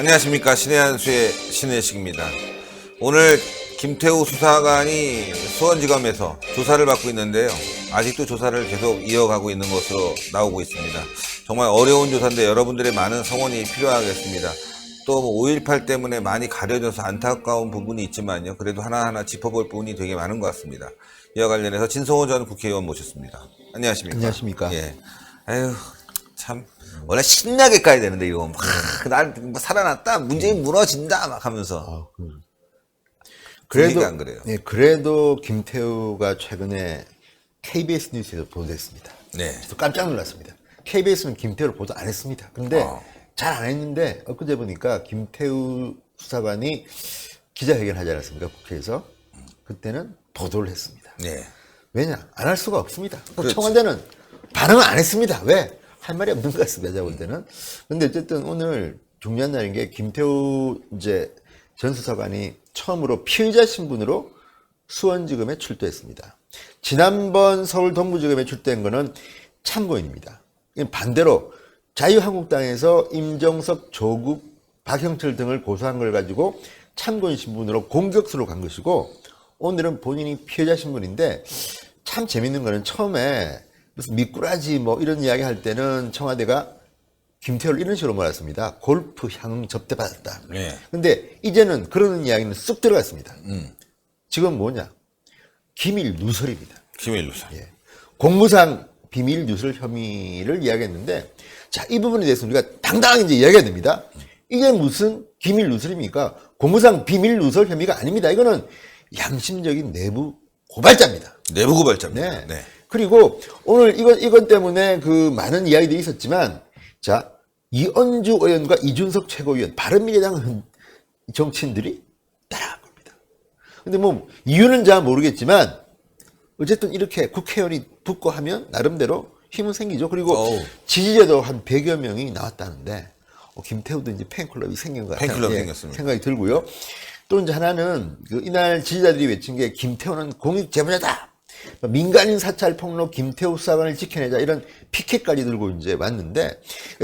안녕하십니까. 신의 한수의 신혜식입니다. 오늘 김태우 수사관이 수원지검에서 조사를 받고 있는데요. 아직도 조사를 계속 이어가고 있는 것으로 나오고 있습니다. 정말 어려운 조사인데 여러분들의 많은 성원이 필요하겠습니다. 또 5.18 때문에 많이 가려져서 안타까운 부분이 있지만요. 그래도 하나하나 짚어볼 부분이 되게 많은 것 같습니다. 이와 관련해서 진성호 전 국회의원 모셨습니다. 안녕하십니까. 안녕하십니까. 예. 아유, 참. 원래 신나게 까야 되는데, 이거. 막, 난 살아났다, 문재인 무너진다, 막 하면서. 그래도 안 그래요. 네, 그래도 김태우가 최근에 KBS 뉴스에서 보도됐습니다. 네. 저도 깜짝 놀랐습니다. KBS는 김태우를 보도 안 했습니다. 근데 잘 안 했는데 엊그제 보니까 김태우 수사관이 기자회견 하지 않았습니까? 국회에서. 그때는 보도를 했습니다. 네. 왜냐? 안 할 수가 없습니다. 그렇지. 청와대는 반응을 안 했습니다. 왜? 할 말이 없는 것 같습니다. 제가 볼 때는. 근데 어쨌든 오늘 중요한 날인 게 김태우 이제 전 수사관이 처음으로 피의자 신분으로 수원지검에 출두했습니다. 지난번 서울 동부지검에 출두한 거는 참고인입니다. 반대로 자유한국당에서 임정석, 조국, 박형철 등을 고소한 걸 가지고 참고인 신분으로 공격수로 간 것이고, 오늘은 본인이 피해자 신분인데, 참 재밌는 거는 처음에 무슨 미꾸라지 뭐 이런 이야기 할 때는 청와대가 김태우를 이런 식으로 몰았습니다. 골프 향응 접대받았다. 네. 근데 이제는 그런 이야기는 쑥 들어갔습니다. 지금 뭐냐? 기밀 누설입니다. 기밀 누설. 예. 공무상 비밀 누설 혐의를 이야기했는데, 자, 이 부분에 대해서 우리가 당당하게 이제 이야기해야 됩니다. 이게 무슨 기밀 누설입니까? 공무상 비밀 누설 혐의가 아닙니다. 이거는 양심적인 내부 고발자입니다. 내부 고발자입니다. 네. 네. 그리고 오늘 이것 때문에 그 많은 이야기들이 있었지만, 자, 이은주 의원과 이준석 최고위원, 바른미래당 정치인들이 따라간 겁니다. 근데 뭐, 이유는 잘 모르겠지만, 어쨌든 이렇게 국회의원이 붙고 하면 나름대로 힘은 생기죠. 그리고 지지자도 한 100여 명이 나왔다는데, 김태우도 이제 팬클럽이 생긴 것 같아요. 팬클럽 생겼습니다. 생각이 들고요. 또 이제 하나는 이날 지지자들이 외친 게 김태우는 공익 제보자다. 민간인 사찰 폭로 김태우 수사관을 지켜내자, 이런 피켓까지 들고 이제 왔는데,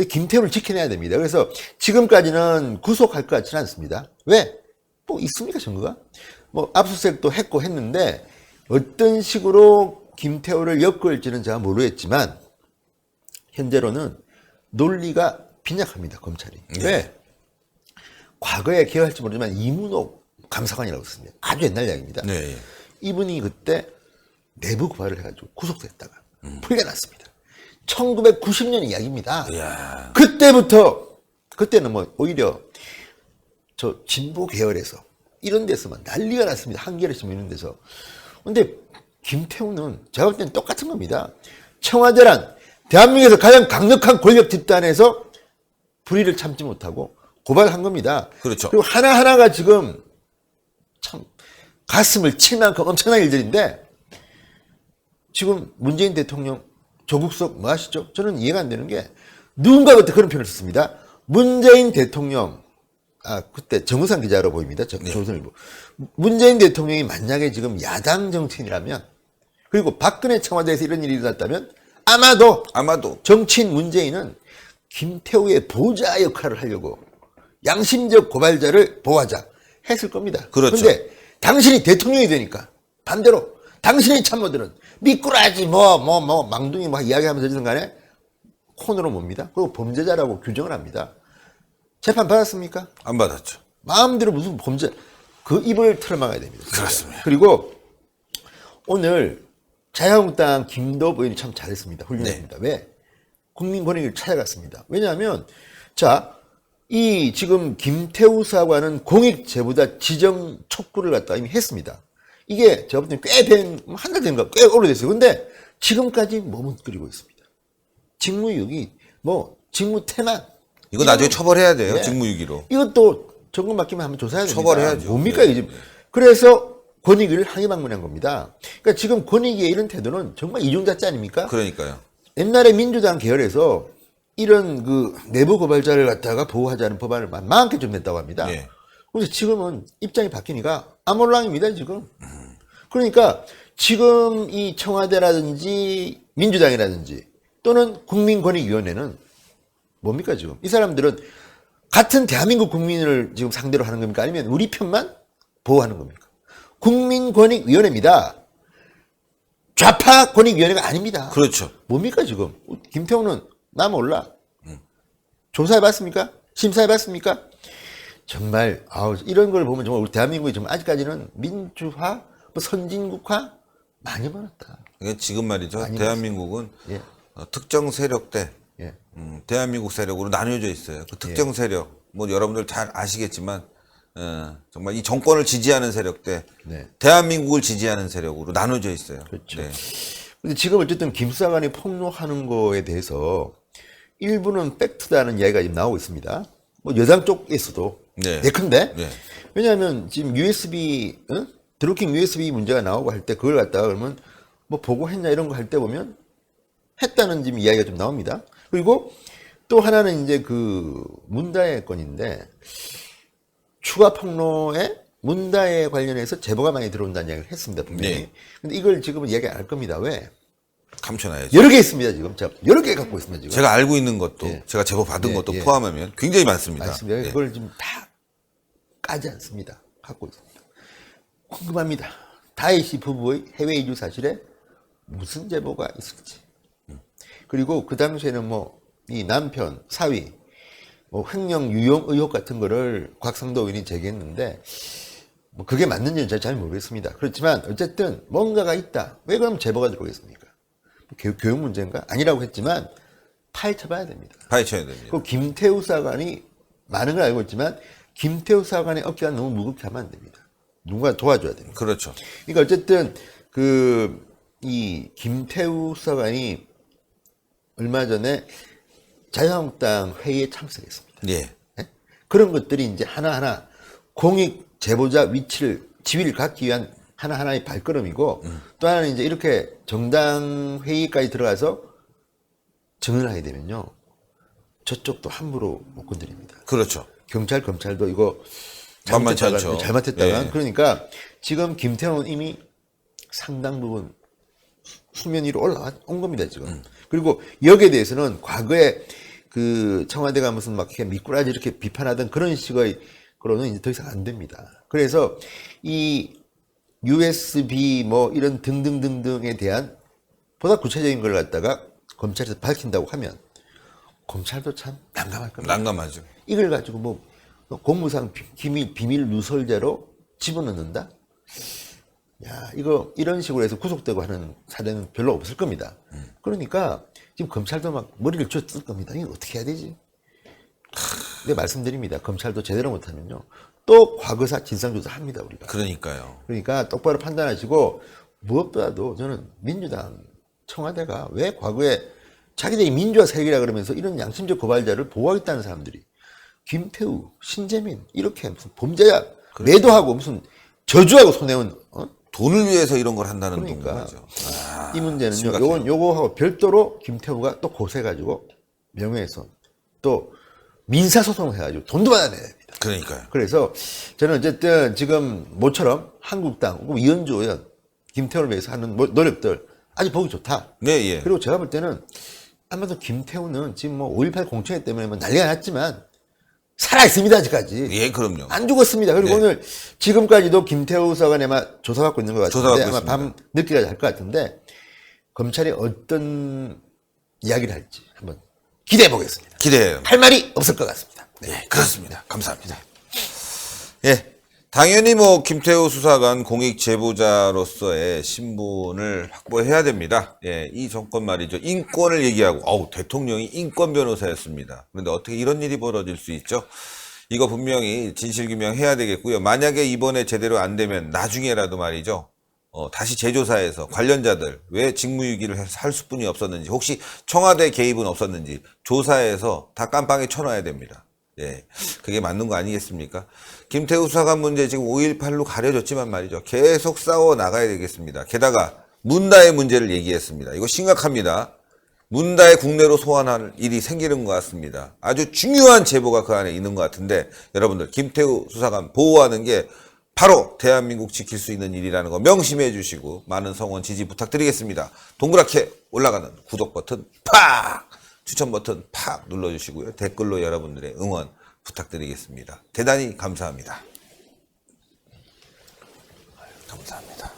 김태우를 지켜내야 됩니다. 그래서 지금까지는 구속할 것 같지는 않습니다. 왜? 뭐 있습니까, 증거가? 뭐 압수수색도 했고 했는데 어떤 식으로 김태우를 엮을지는 제가 모르겠지만 현재로는 논리가 빈약합니다, 검찰이. 네. 왜? 과거에 기억할지 모르지만 이문호 감사관이라고 있습니다. 아주 옛날 이야기입니다. 네. 이분이 그때 내부 고발을 해가지고 구속됐다가 풀려났습니다. 1990년 이야기입니다. 이야. 그때는 뭐 오히려 저 진보 계열에서 이런 데서만 난리가 났습니다. 한겨레신문 이런 데서. 근데 김태우는 제가 볼 때는 똑같은 겁니다. 청와대란 대한민국에서 가장 강력한 권력 집단에서 불의를 참지 못하고 고발한 겁니다. 그렇죠. 그리고 하나하나가 지금 참 가슴을 칠 만큼 엄청난 일들인데, 지금 문재인 대통령 조국석 뭐 하시죠? 저는 이해가 안 되는 게, 누군가 그때 그런 표현을 썼습니다. 문재인 대통령, 그때 정우상 기자로 보입니다. 조선일보. 문재인 대통령이 만약에 지금 야당 정치인이라면, 그리고 박근혜 청와대에서 이런 일이 일어났다면 아마도 정치인 문재인은 김태우의 보좌 역할을 하려고 양심적 고발자를 보호하자 했을 겁니다. 그렇죠. 그런데 당신이 대통령이 되니까 반대로 당신의 참모들은 미꾸라지 망둥이 이야기하면서 어쨌든 간에 콘으로 뭡니다. 그리고 범죄자라고 규정을 합니다. 재판 받았습니까? 안 받았죠. 마음대로 무슨 범죄, 그 입을 틀어막아야 됩니다. 그렇습니다. 그리고 오늘 자유한국당 김도부 의원이 참 잘했습니다. 훌륭했습니다. 왜? 국민권익위를 찾아갔습니다. 왜냐하면, 자, 이 지금 김태우 수사관은 공익제보자 지정 촉구를 갖다 이미 했습니다. 이게 제가 볼 때는 한 달 된가, 꽤 오래됐어요. 근데 지금까지 머뭇거리고 있습니다. 직무유기, 직무 태만. 이거 나중에 처벌해야 돼요. 네. 직무유기로. 이것도 점검 맡기면 한번 조사해야 됩니다. 처벌해야죠. 뭡니까, 이게 지금. 그래서 권익위를 항의 방문한 겁니다. 그러니까 지금 권익위의 이런 태도는 정말 이중잣대 아닙니까? 그러니까요. 옛날에 민주당 계열에서 이런 그 내부 고발자를 갖다가 보호하자는 법안을 많게 좀 냈다고 합니다. 네. 그래서 지금은 입장이 바뀌니까 아몰랑입니다, 지금. 그러니까 지금 이 청와대라든지 민주당이라든지 또는 국민권익위원회는 뭡니까, 지금? 이 사람들은 같은 대한민국 국민을 지금 상대로 하는 겁니까? 아니면 우리 편만 보호하는 겁니까? 국민권익위원회입니다. 좌파 권익위원회가 아닙니다. 그렇죠. 뭡니까 지금? 김태우는 나 몰라. 조사해봤습니까? 심사해봤습니까? 정말 이런 걸 보면 정말 우리 대한민국이 정말 아직까지는 민주화, 뭐 선진국화 많이 멀었다. 그러니까 지금 말이죠. 많이 대한민국은 예. 특정 세력대 예. 대한민국 세력으로 나뉘어져 있어요. 그 특정 세력, 뭐 여러분들 잘 아시겠지만, 정말 이 정권을 지지하는 세력대, 네. 대한민국을 지지하는 세력으로 나눠져 있어요. 그렇죠. 네. 근데 지금 어쨌든 김수사관이 폭로하는 거에 대해서 일부는 팩트다는 이야기가 지금 나오고 있습니다. 뭐 여당 쪽에서도 네. 예컨대 네. 왜냐하면 지금 USB 드루킹 USB 문제가 나오고 할 때 그걸 갖다가 그러면 뭐 보고했냐 이런 거 할 때 보면 했다는 지금 이야기가 좀 나옵니다. 그리고 또 하나는 이제 그 문다혜 건인데 추가 폭로에 문다혜 관련해서 제보가 많이 들어온다는 이야기를 했습니다 분명히. 네. 근데 이걸 지금은 이야기 안 할 겁니다. 왜? 감춰놔야죠. 여러 개 있습니다 지금. 제가 여러 개 갖고 있습니다 지금. 제가 알고 있는 것도, 예. 제가 제보 받은 예, 것도 예. 포함하면 굉장히 많습니다. 맞습니다. 예. 그걸 지금 다 까지 않습니다. 갖고 있습니다. 궁금합니다. 다혜 씨 부부의 해외 이주 사실에 무슨 제보가 있을지. 그리고 그 당시에는 뭐 이 남편, 사위, 뭐 횡령 유용 의혹 같은 거를 곽상도 의원이 제기했는데 뭐 그게 맞는지는 제가 잘 모르겠습니다. 그렇지만 어쨌든 뭔가가 있다. 왜 그럼 제보가 들어오겠습니까? 교육 문제인가? 아니라고 했지만 파헤쳐봐야 됩니다. 파헤쳐야 됩니다. 그 김태우 사관이 많은 걸 알고 있지만 김태우 사관의 어깨가 너무 무겁게 하면 안 됩니다. 누군가 도와줘야 됩니다. 그렇죠. 그러니까 어쨌든 이 김태우 사관이 얼마 전에 자유한국당 회의에 참석했습니다. 예. 예? 그런 것들이 이제 하나하나 공익 제보자 지위를 갖기 위한 하나하나의 발걸음이고 또 하나는 이제 이렇게 정당 회의까지 들어가서 증언을 하게 되면요. 저쪽도 함부로 못 건드립니다. 그렇죠. 경찰, 검찰도 이거 만만치 않죠. 잘못했다가 예. 그러니까 지금 김태훈은 이미 상당 부분 수면 위로 올라온 겁니다 지금. 그리고 여기에 대해서는 과거에 그 청와대가 무슨 막 이렇게 미꾸라지 이렇게 비판하던 그런 식의 그로는 이제 더 이상 안 됩니다. 그래서 이 USB 뭐 이런 등등등등에 대한 보다 구체적인 걸 갖다가 검찰에서 밝힌다고 하면 검찰도 참 난감할 겁니다. 난감하죠. 이걸 가지고 뭐 공무상 비밀 누설죄로 집어넣는다? 야, 이런 식으로 해서 구속되고 하는 사례는 별로 없을 겁니다. 그러니까 지금 검찰도 막 머리를 쥐어뜯을 겁니다. 이거 어떻게 해야 되지? 네, 말씀드립니다. 검찰도 제대로 못하면요. 또 과거사 진상조사 합니다, 우리가. 그러니까요. 그러니까 똑바로 판단하시고 무엇보다도 저는 민주당 청와대가 왜 과거에 자기들이 민주화 세력이라 그러면서 이런 양심적 고발자를 보호하겠다는 사람들이 김태우, 신재민 이렇게 무슨 범죄야 매도하고 무슨 저주하고 손해온 돈을 위해서 이런 걸 한다는 그러니까 거죠. 이 문제는요. 심각해요. 요거하고 별도로 김태우가 또 고세가지고 명예훼손 또 민사소송을 해가지고 돈도 받아내야 됩니다. 그러니까요. 그래서 저는 어쨌든 지금 모처럼 한국당 혹은 이현주 의원 김태우를 위해서 하는 노력들 아주 보기 좋다. 네, 예. 그리고 제가 볼 때는 아마도 김태우는 지금 뭐 5.18 공청회 때문에 뭐 난리가 났지만 살아있습니다, 아직까지. 예, 그럼요. 안 죽었습니다. 그리고 네. 오늘 지금까지도 김태우 사관이 아마 조사받고 있는 것 같은데 조사받고 아마 있습니다. 밤 늦게까지 할 것 같은데 검찰이 어떤 이야기를 할지 한번 기대해 보겠습니다. 기대해요. 할 말이 없을 것 같습니다. 네. 네, 그렇습니다. 감사합니다. 예. 당연히 뭐 김태우 수사관 공익 제보자로서의 신분을 확보해야 됩니다. 예, 이 정권 말이죠. 인권을 얘기하고 대통령이 인권 변호사였습니다. 그런데 어떻게 이런 일이 벌어질 수 있죠? 이거 분명히 진실규명해야 되겠고요. 만약에 이번에 제대로 안 되면 나중에라도 말이죠. 다시 재조사해서 관련자들 왜 직무유기를 할 수뿐이 없었는지 혹시 청와대 개입은 없었는지 조사해서 다 깜빵에 쳐놔야 됩니다. 예, 그게 맞는 거 아니겠습니까? 김태우 수사관 문제 지금 5.18로 가려졌지만 말이죠. 계속 싸워 나가야 되겠습니다. 게다가 문다의 문제를 얘기했습니다. 이거 심각합니다. 문다의 국내로 소환할 일이 생기는 것 같습니다. 아주 중요한 제보가 그 안에 있는 것 같은데 여러분들 김태우 수사관 보호하는 게 바로 대한민국 지킬 수 있는 일이라는 거 명심해 주시고 많은 성원 지지 부탁드리겠습니다. 동그랗게 올라가는 구독 버튼 팍! 추천 버튼 팍 눌러주시고요. 댓글로 여러분들의 응원 부탁드리겠습니다. 대단히 감사합니다. 감사합니다.